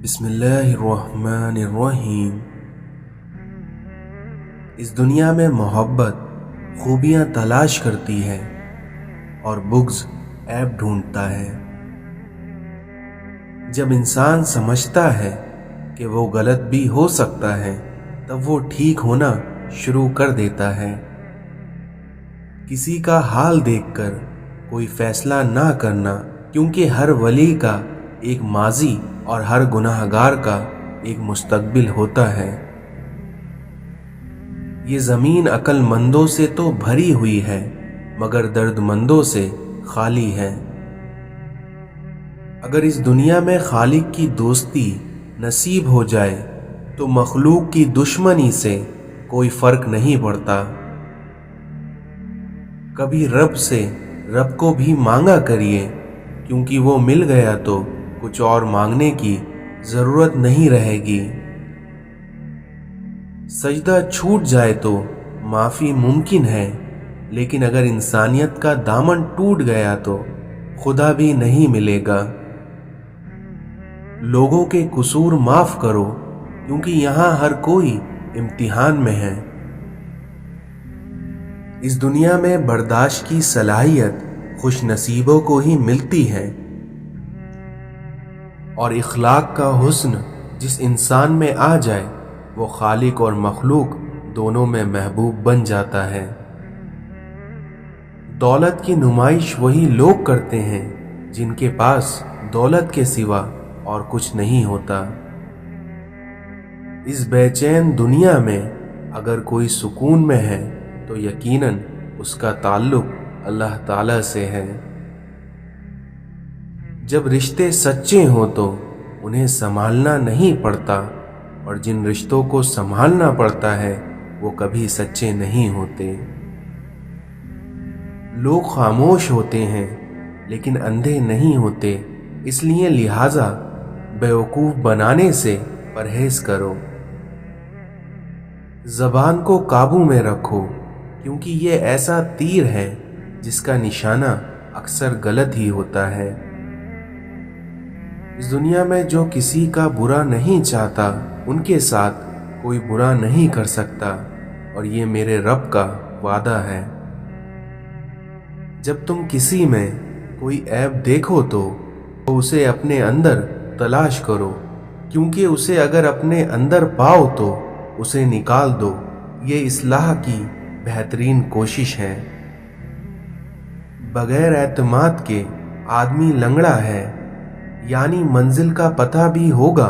بسم اللہ الرحمن الرحیم۔ اس دنیا میں محبت خوبیاں تلاش کرتی ہے اور بغض عیب ڈھونڈتا ہے۔ جب انسان سمجھتا ہے کہ وہ غلط بھی ہو سکتا ہے تب وہ ٹھیک ہونا شروع کر دیتا ہے۔ کسی کا حال دیکھ کر کوئی فیصلہ نہ کرنا، کیونکہ ہر ولی کا ایک ماضی اور ہر گناہ گار کا ایک مستقبل ہوتا ہے۔ یہ زمین عقل مندوں سے تو بھری ہوئی ہے مگر درد مندوں سے خالی ہے۔ اگر اس دنیا میں خالق کی دوستی نصیب ہو جائے تو مخلوق کی دشمنی سے کوئی فرق نہیں پڑتا۔ کبھی رب سے رب کو بھی مانگا کریے، کیونکہ وہ مل گیا تو کچھ اور مانگنے کی ضرورت نہیں رہے گی۔ سجدہ چھوٹ جائے تو معافی ممکن ہے، لیکن اگر انسانیت کا دامن ٹوٹ گیا تو خدا بھی نہیں ملے گا۔ لوگوں کے قصور معاف کرو، کیونکہ یہاں ہر کوئی امتحان میں ہے۔ اس دنیا میں برداشت کی صلاحیت خوش نصیبوں کو ہی ملتی ہے، اور اخلاق کا حسن جس انسان میں آ جائے وہ خالق اور مخلوق دونوں میں محبوب بن جاتا ہے۔ دولت کی نمائش وہی لوگ کرتے ہیں جن کے پاس دولت کے سوا اور کچھ نہیں ہوتا۔ اس بے چین دنیا میں اگر کوئی سکون میں ہے تو یقیناً اس کا تعلق اللہ تعالی سے ہے۔ جب رشتے سچے ہوں تو انہیں سنبھالنا نہیں پڑتا، اور جن رشتوں کو سنبھالنا پڑتا ہے وہ کبھی سچے نہیں ہوتے۔ لوگ خاموش ہوتے ہیں لیکن اندھے نہیں ہوتے، اس لیے لہٰذا بیوقوف بنانے سے پرہیز کرو۔ زبان کو قابو میں رکھو، کیونکہ یہ ایسا تیر ہے جس کا نشانہ اکثر غلط ہی ہوتا ہے۔ اس دنیا میں جو کسی کا برا نہیں چاہتا ان کے ساتھ کوئی برا نہیں کر سکتا، اور یہ میرے رب کا وعدہ ہے۔ جب تم کسی میں کوئی عیب دیکھو تو اسے اپنے اندر تلاش کرو، کیونکہ اسے اگر اپنے اندر پاؤ تو اسے نکال دو۔ یہ اصلاح کی بہترین کوشش ہے۔ بغیر اعتماد کے آدمی لنگڑا ہے، یعنی منزل کا پتہ بھی ہوگا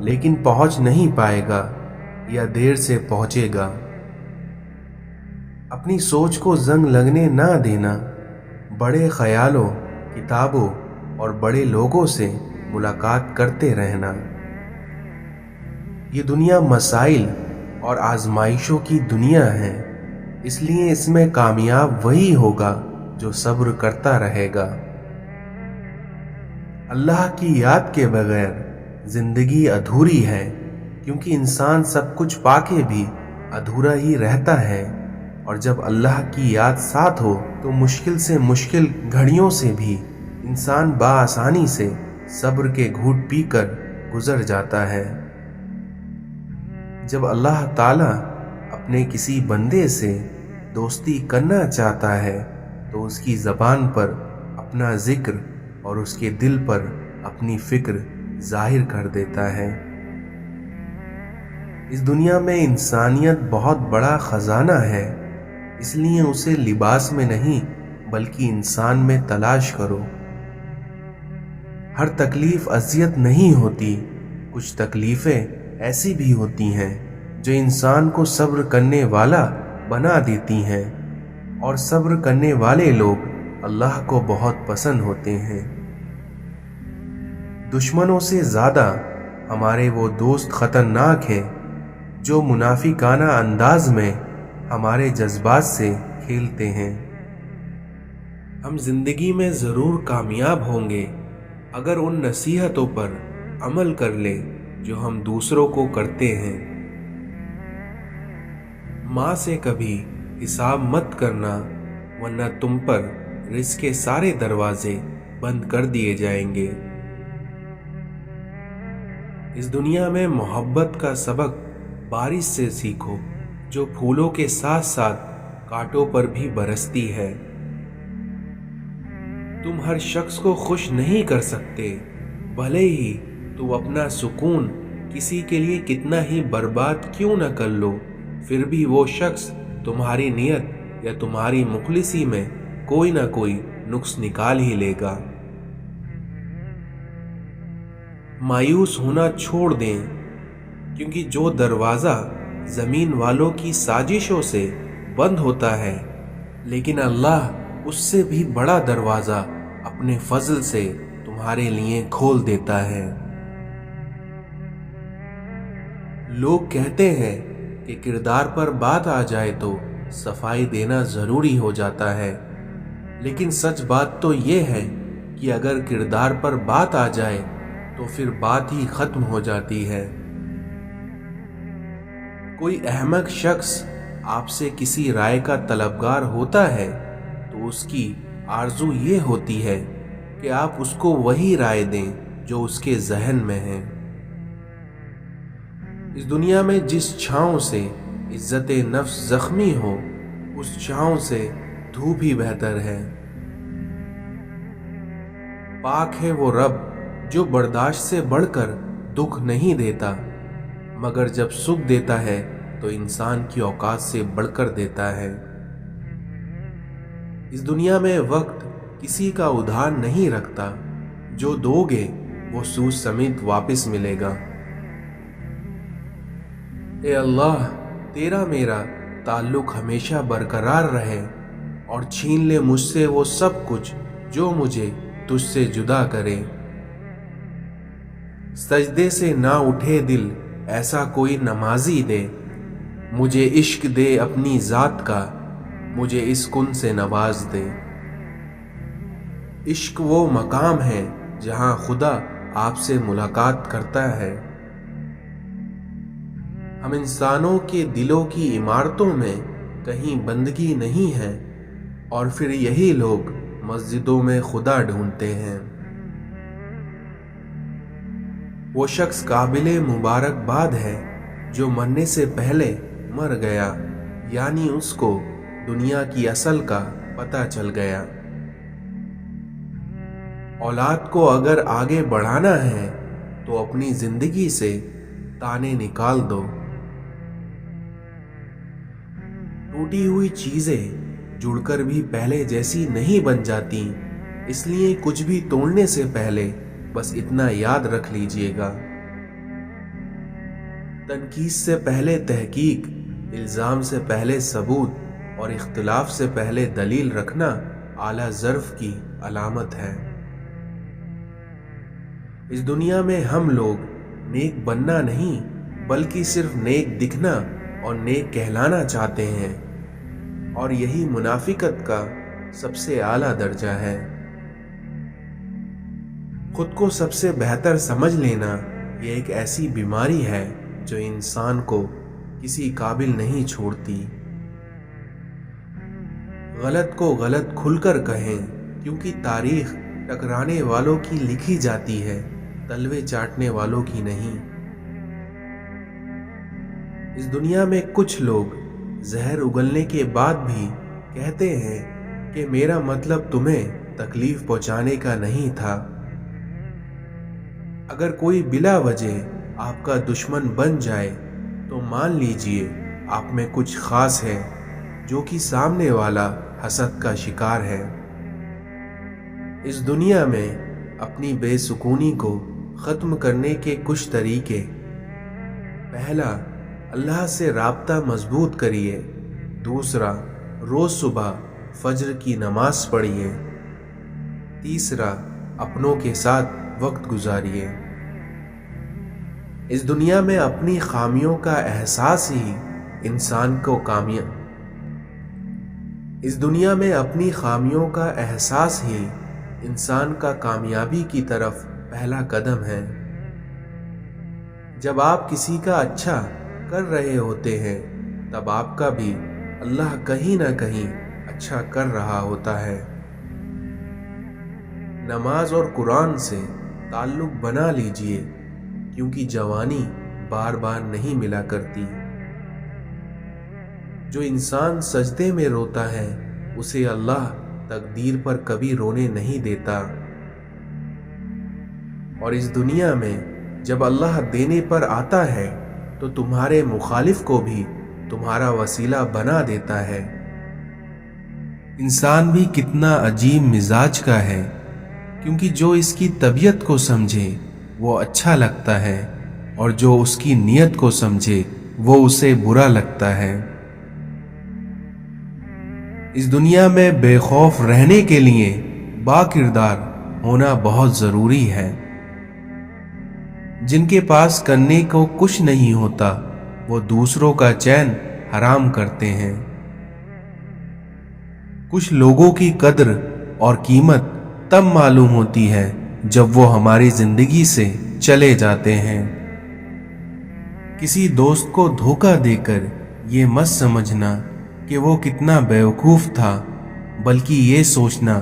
لیکن پہنچ نہیں پائے گا یا دیر سے پہنچے گا۔ اپنی سوچ کو زنگ لگنے نہ دینا، بڑے خیالوں، کتابوں اور بڑے لوگوں سے ملاقات کرتے رہنا۔ یہ دنیا مسائل اور آزمائشوں کی دنیا ہے، اس لیے اس میں کامیاب وہی ہوگا جو صبر کرتا رہے گا۔ اللہ کی یاد کے بغیر زندگی ادھوری ہے، کیونکہ انسان سب کچھ پا کے بھی ادھورا ہی رہتا ہے، اور جب اللہ کی یاد ساتھ ہو تو مشکل سے مشکل گھڑیوں سے بھی انسان بآسانی سے صبر کے گھونٹ پی کر گزر جاتا ہے۔ جب اللہ تعالیٰ اپنے کسی بندے سے دوستی کرنا چاہتا ہے تو اس کی زبان پر اپنا ذکر اور اس کے دل پر اپنی فکر ظاہر کر دیتا ہے۔ اس دنیا میں انسانیت بہت بڑا خزانہ ہے، اس لیے اسے لباس میں نہیں بلکہ انسان میں تلاش کرو۔ ہر تکلیف اذیت نہیں ہوتی، کچھ تکلیفیں ایسی بھی ہوتی ہیں جو انسان کو صبر کرنے والا بنا دیتی ہیں، اور صبر کرنے والے لوگ اللہ کو بہت پسند ہوتے ہیں۔ دشمنوں سے زیادہ ہمارے وہ دوست خطرناک ہیں جو منافقانہ انداز میں ہمارے جذبات سے کھیلتے ہیں۔ ہم زندگی میں ضرور کامیاب ہوں گے اگر ان نصیحتوں پر عمل کر لیں جو ہم دوسروں کو کرتے ہیں۔ ماں سے کبھی حساب مت کرنا، ورنہ تم پر رزق کے سارے دروازے بند کر دیے جائیں گے۔ اس دنیا میں محبت کا سبق بارش سے سیکھو، جو پھولوں کے ساتھ ساتھ کانٹوں پر بھی برستی ہے۔ تم ہر شخص کو خوش نہیں کر سکتے، بھلے ہی تم اپنا سکون کسی کے لیے کتنا ہی برباد کیوں نہ کر لو، پھر بھی وہ شخص تمہاری نیت یا تمہاری مخلصی میں کوئی نہ کوئی نقص نکال ہی لے گا۔ مایوس ہونا چھوڑ دیں، کیونکہ جو دروازہ زمین والوں کی سازشوں سے بند ہوتا ہے، لیکن اللہ اس سے بھی بڑا دروازہ اپنے فضل سے تمہارے لیے کھول دیتا ہے۔ لوگ کہتے ہیں کہ کردار پر بات آ جائے تو صفائی دینا ضروری ہو جاتا ہے، لیکن سچ بات تو یہ ہے کہ اگر کردار پر بات آ جائے تو پھر بات ہی ختم ہو جاتی ہے۔ کوئی احمق شخص آپ سے کسی رائے کا طلبگار ہوتا ہے تو اس کی آرزو یہ ہوتی ہے کہ آپ اس کو وہی رائے دیں جو اس کے ذہن میں ہے۔ اس دنیا میں جس چھاؤں سے عزت نفس زخمی ہو، اس چھاؤں سے دھوپ ہی بہتر ہے۔ پاک ہے وہ رب جو برداشت سے بڑھ کر دکھ نہیں دیتا، مگر جب سکھ دیتا ہے تو انسان کی اوقات سے بڑھ کر دیتا ہے۔ اس دنیا میں وقت کسی کا ادھار نہیں رکھتا، جو دو گے وہ سود سمیت واپس ملے گا۔ اے اللہ، تیرا میرا تعلق ہمیشہ برقرار رہے اور چھین لے مجھ سے وہ سب کچھ جو مجھے تجھ سے جدا کرے۔ سجدے سے نہ اٹھے دل ایسا کوئی نمازی دے، مجھے عشق دے اپنی ذات کا، مجھے اس کن سے نواز دے۔ عشق وہ مقام ہے جہاں خدا آپ سے ملاقات کرتا ہے۔ ہم انسانوں کے دلوں کی عمارتوں میں کہیں بندگی نہیں ہے، اور پھر یہی لوگ مسجدوں میں خدا ڈھونڈتے ہیں۔ وہ شخص قابل مبارکباد ہے جو مرنے سے پہلے مر گیا، یعنی اس کو دنیا کی اصل کا پتہ چل گیا۔ اولاد کو اگر آگے بڑھانا ہے تو اپنی زندگی سے تانے نکال دو۔ ٹوٹی ہوئی چیزیں جڑ کر بھی پہلے جیسی نہیں بن جاتی، اس لیے کچھ بھی توڑنے سے پہلے بس اتنا یاد رکھ لیجئے گا۔ تنقید سے پہلے تحقیق، الزام سے پہلے ثبوت اور اختلاف سے پہلے دلیل رکھنا اعلیٰ ظرف کی علامت ہے۔ اس دنیا میں ہم لوگ نیک بننا نہیں بلکہ صرف نیک دکھنا اور نیک کہلانا چاہتے ہیں، اور یہی منافقت کا سب سے اعلیٰ درجہ ہے۔ خود کو سب سے بہتر سمجھ لینا یہ ایک ایسی بیماری ہے جو انسان کو کسی قابل نہیں چھوڑتی۔ غلط کو غلط کھل کر کہیں، کیونکہ تاریخ ٹکرانے والوں کی لکھی جاتی ہے، تلوے چاٹنے والوں کی نہیں۔ اس دنیا میں کچھ لوگ زہر اگلنے کے بعد بھی کہتے ہیں کہ میرا مطلب تمہیں تکلیف پہنچانے کا نہیں تھا۔ اگر کوئی بلا وجہ آپ کا دشمن بن جائے تو مان لیجئے آپ میں کچھ خاص ہے جو کہ سامنے والا حسد کا شکار ہے۔ اس دنیا میں اپنی بے سکونی کو ختم کرنے کے کچھ طریقے: پہلا، اللہ سے رابطہ مضبوط کریے۔ دوسرا، روز صبح فجر کی نماز پڑھیے۔ تیسرا، اپنوں کے ساتھ وقت گزاریے۔ اس دنیا میں اپنی خامیوں کا احساس ہی انسان کو انسان کا کامیابی کی طرف پہلا قدم ہے۔ جب آپ کسی کا اچھا کر رہے ہوتے ہیں تب آپ کا بھی اللہ کہیں نہ کہیں اچھا کر رہا ہوتا ہے۔ نماز اور قرآن سے تعلق بنا لیجئے، क्योंकि जवानी बार बार नहीं मिला करती। जो इंसान सजदे में रोता है उसे अल्लाह तकदीर पर कभी रोने नहीं देता। और इस दुनिया में जब अल्लाह देने पर आता है तो तुम्हारे मुखालिफ को भी तुम्हारा वसीला बना देता है। इंसान भी कितना अजीब मिजाज का है, क्योंकि जो इसकी तबीयत को समझे वो अच्छा लगता है और जो उसकी नीयत को समझे वो उसे बुरा लगता है। इस दुनिया में बेखौफ रहने के लिए बाकिरदार होना बहुत जरूरी है। जिनके पास करने को कुछ नहीं होता वो दूसरों का चैन हराम करते हैं। कुछ लोगों की कद्र और कीमत तब मालूम होती है जब वो हमारी जिंदगी से चले जाते हैं। किसी दोस्त को धोखा देकर ये मत समझना कि वो कितना बेवकूफ था, बल्कि ये सोचना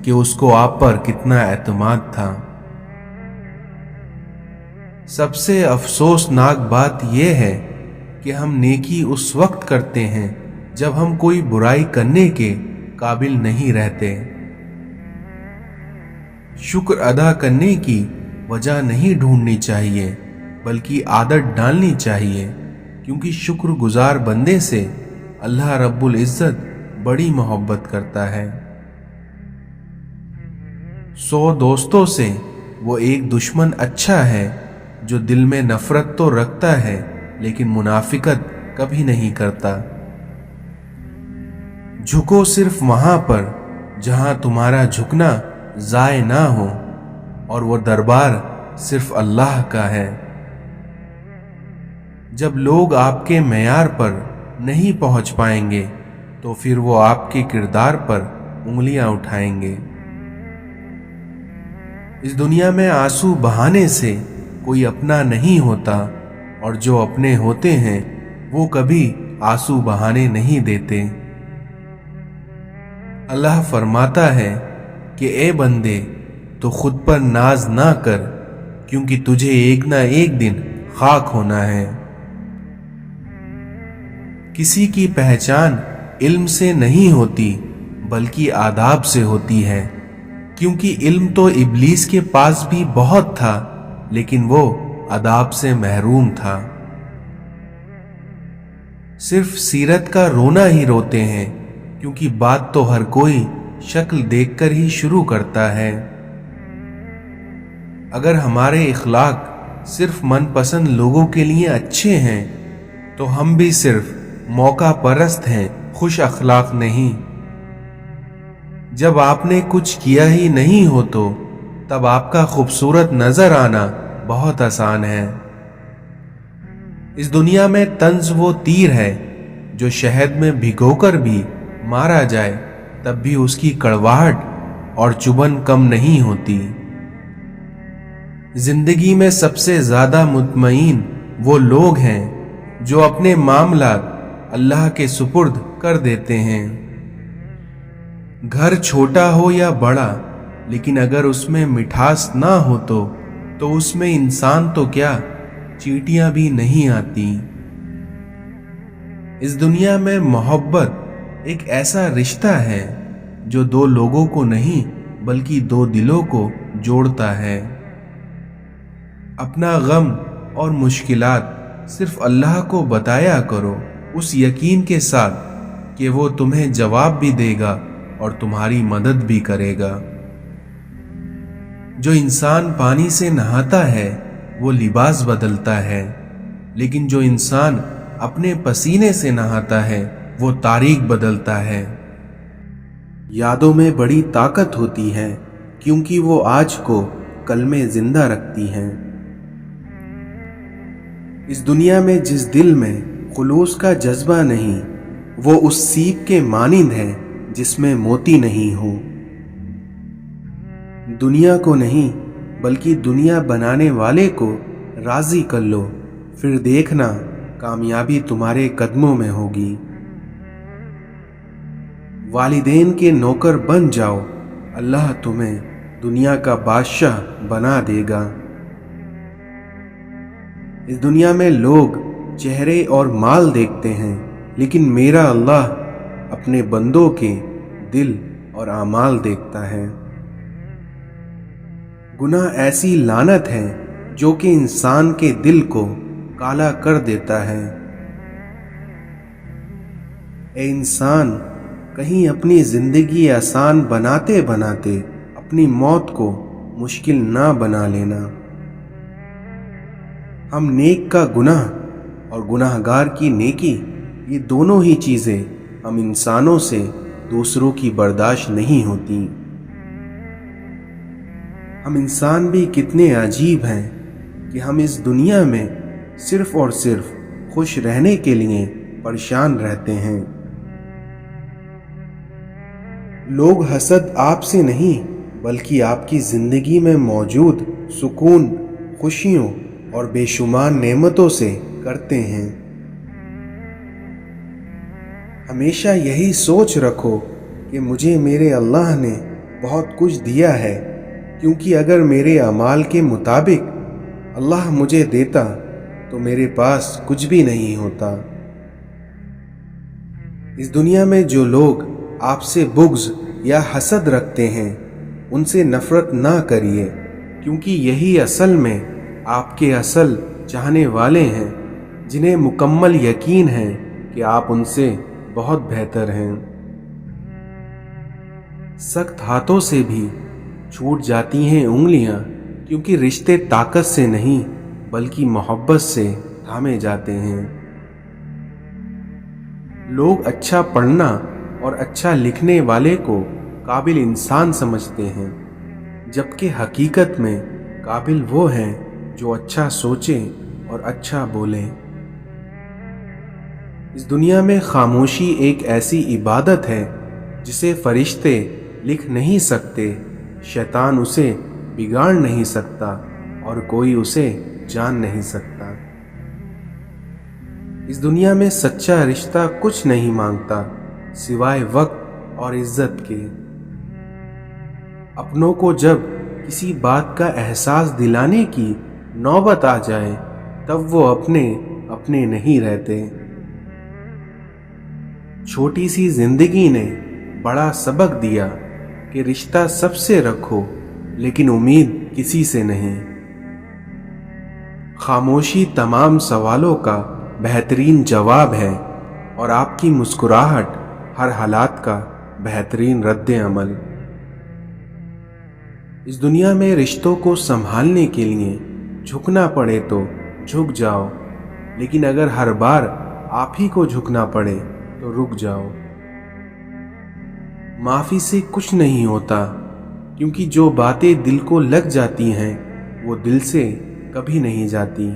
कि उसको आप पर कितना एतमाद था। सबसे अफसोसनाक बात यह है कि हम नेकी उस वक्त करते हैं जब हम कोई बुराई करने के काबिल नहीं रहते। शुक्र अदा करने की वजह नहीं ढूंढनी चाहिए, बल्कि आदत डालनी चाहिए, क्योंकि शुक्रगुजार बंदे से अल्लाह रब्बुल इज्जत बड़ी मोहब्बत करता है। 100 दोस्तों से वो एक दुश्मन अच्छा है जो दिल में नफरत तो रखता है लेकिन मुनाफिकत कभी नहीं करता। झुको सिर्फ वहां पर जहां तुम्हारा झुकना जाए ना हो, और वो दरबार सिर्फ अल्लाह का है। जब लोग आपके मेयार पर नहीं पहुंच पाएंगे तो फिर वो आपके किरदार पर उंगलियां उठाएंगे। इस दुनिया में आंसू बहाने से कोई अपना नहीं होता, और जो अपने होते हैं वो कभी आंसू बहाने नहीं देते। अल्लाह फरमाता है कि ए बंदे, तो खुद पर नाज ना कर, क्योंकि तुझे एक ना एक दिन खाक होना है। किसी की पहचान इल्म से नहीं होती बल्कि आदाब से होती है, क्योंकि इल्म तो इब्लीस के पास भी बहुत था लेकिन वो आदाब से महरूम था। सिर्फ सीरत का रोना ही रोते हैं, क्योंकि बात तो हर कोई शक्ल देखकर ही शुरू करता है। अगर हमारे इखलाक सिर्फ मनपसंद लोगों के लिए अच्छे हैं तो हम भी सिर्फ मौका परस्त हैं, खुश अखलाक नहीं। जब आपने कुछ किया ही नहीं हो तो तब आपका खूबसूरत नजर आना बहुत आसान है। इस दुनिया में तंज वो तीर है जो शहद में भिगोकर भी मारा जाए तब भी उसकी कड़वाहट और चुभन कम नहीं होती। जिंदगी में सबसे ज्यादा मुतमईन वो लोग हैं जो अपने मामलात अल्लाह के सुपुर्द कर देते हैं। घर छोटा हो या बड़ा, लेकिन अगर उसमें मिठास ना हो तो उसमें इंसान तो क्या, चींटियां भी नहीं आती। इस दुनिया में मोहब्बत एक ऐसा रिश्ता है जो दो लोगों को नहीं बल्कि दो दिलों को जोड़ता है। अपना गम और मुश्किलात सिर्फ अल्लाह को बताया करो, उस यकीन के साथ कि वो तुम्हें जवाब भी देगा और तुम्हारी मदद भी करेगा। जो इंसान पानी से नहाता है वो लिबास बदलता है, लेकिन जो इंसान अपने पसीने से नहाता है वो तारीख बदलता है। यादों में बड़ी ताकत होती है, क्योंकि वो आज को कल में जिंदा रखती हैं। इस दुनिया में जिस दिल में खुलूस का जज्बा नहीं, वो उस सीप के मानिंद है जिसमें मोती नहीं हो। दुनिया को नहीं बल्कि दुनिया बनाने वाले को राजी कर लो, फिर देखना कामयाबी तुम्हारे कदमों में होगी। वालिदैन के नौकर बन जाओ, अल्लाह तुम्हें दुनिया का बादशाह बना देगा। इस दुनिया में लोग चेहरे और माल देखते हैं, लेकिन मेरा अल्लाह अपने बंदों के दिल और आमाल देखता है। गुनाह ऐसी लानत है जो कि इंसान के दिल को काला कर देता है। ए इंसान, कहीं अपनी जिंदगी आसान बनाते बनाते अपनी मौत को मुश्किल ना बना लेना। हम नेक का गुनाह और गुनाहगार की नेकी, ये दोनों ही चीजें हम इंसानों से दूसरों की बर्दाश्त नहीं होती। हम इंसान भी कितने अजीब हैं कि हम इस दुनिया में सिर्फ और सिर्फ खुश रहने के लिए परेशान रहते हैं। लोग हसद आपसे नहीं बल्कि आपकी जिंदगी में मौजूद सुकून, खुशियों और बेशुमार नेमतों से करते हैं। हमेशा यही सोच रखो कि मुझे मेरे अल्लाह ने बहुत कुछ दिया है, क्योंकि अगर मेरे अमाल के मुताबिक अल्लाह मुझे देता तो मेरे पास कुछ भी नहीं होता। इस दुनिया में जो लोग आपसे बुग़्ज़ या हसद रखते हैं, उनसे नफरत ना करिए, क्योंकि यही असल में आपके असल चाहने वाले हैं, जिन्हें मुकम्मल यकीन है कि आप उनसे बहुत बेहतर हैं। सख्त हाथों से भी छूट जाती हैं उंगलियां, क्योंकि रिश्ते ताकत से नहीं बल्कि मोहब्बत से थामे जाते हैं। लोग अच्छा पढ़ना और अच्छा लिखने वाले को काबिल इंसान समझते हैं, जबकि हकीकत में काबिल वो हैं जो अच्छा सोचें और अच्छा बोलें। इस दुनिया में खामोशी एक ऐसी इबादत है जिसे फरिश्ते लिख नहीं सकते, शैतान उसे बिगाड़ नहीं सकता और कोई उसे जान नहीं सकता। इस दुनिया में सच्चा रिश्ता कुछ नहीं मांगता सिवाय वक्त और इज्जत के। अपनों को जब किसी बात का एहसास दिलाने की नौबत आ जाए, तब वो अपने नहीं रहते। छोटी सी जिंदगी ने बड़ा सबक दिया कि रिश्ता सबसे रखो, लेकिन उम्मीद किसी से नहीं। खामोशी तमाम सवालों का बेहतरीन जवाब है और आपकी मुस्कुराहट हर हालात का बेहतरीन रद्द अमल। इस दुनिया में रिश्तों को संभालने के लिए झुकना पड़े तो झुक जाओ, लेकिन अगर हर बार आप ही को झुकना पड़े तो रुक जाओ। माफी से कुछ नहीं होता, क्योंकि जो बातें दिल को लग जाती हैं वो दिल से कभी नहीं जाती।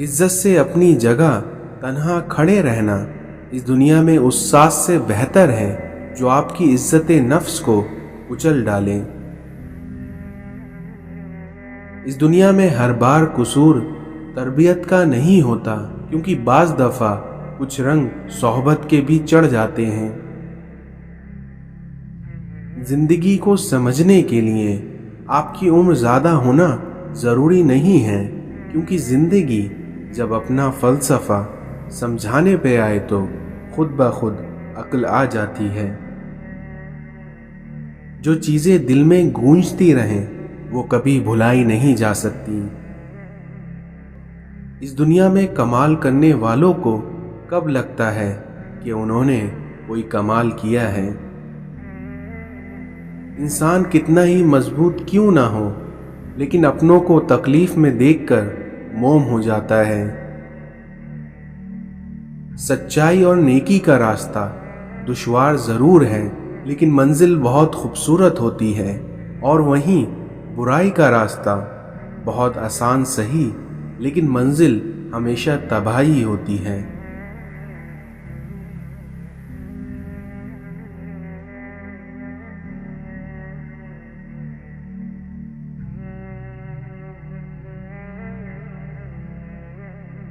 इज्जत से अपनी जगह तन्हा खड़े रहना इस दुनिया में उस सास से बेहतर है जो आपकी इज्जत नफ्स को कुचल डाले। इस दुनिया में हर बार कसूर तरबियत का नहीं होता, क्योंकि बाज दफा कुछ रंग सोहबत के भी चढ़ जाते हैं। जिंदगी को समझने के लिए आपकी उम्र ज्यादा होना जरूरी नहीं है, क्योंकि जिंदगी जब अपना फलसफा समझाने पे आए तो खुद ब खुद अक्ल आ जाती है। जो चीजें दिल में गूंजती रहें वो कभी भुलाई नहीं जा सकती। इस दुनिया में कमाल करने वालों को कब लगता है कि उन्होंने कोई कमाल किया है। इंसान कितना ही मजबूत क्यों ना हो, लेकिन अपनों को तकलीफ में देखकर मोम हो जाता है। सच्चाई और नेकी का रास्ता दुश्वार जरूर है, लेकिन मंजिल बहुत खूबसूरत होती है, और वहीं बुराई का रास्ता बहुत आसान सही, लेकिन मंजिल हमेशा तबाही होती है।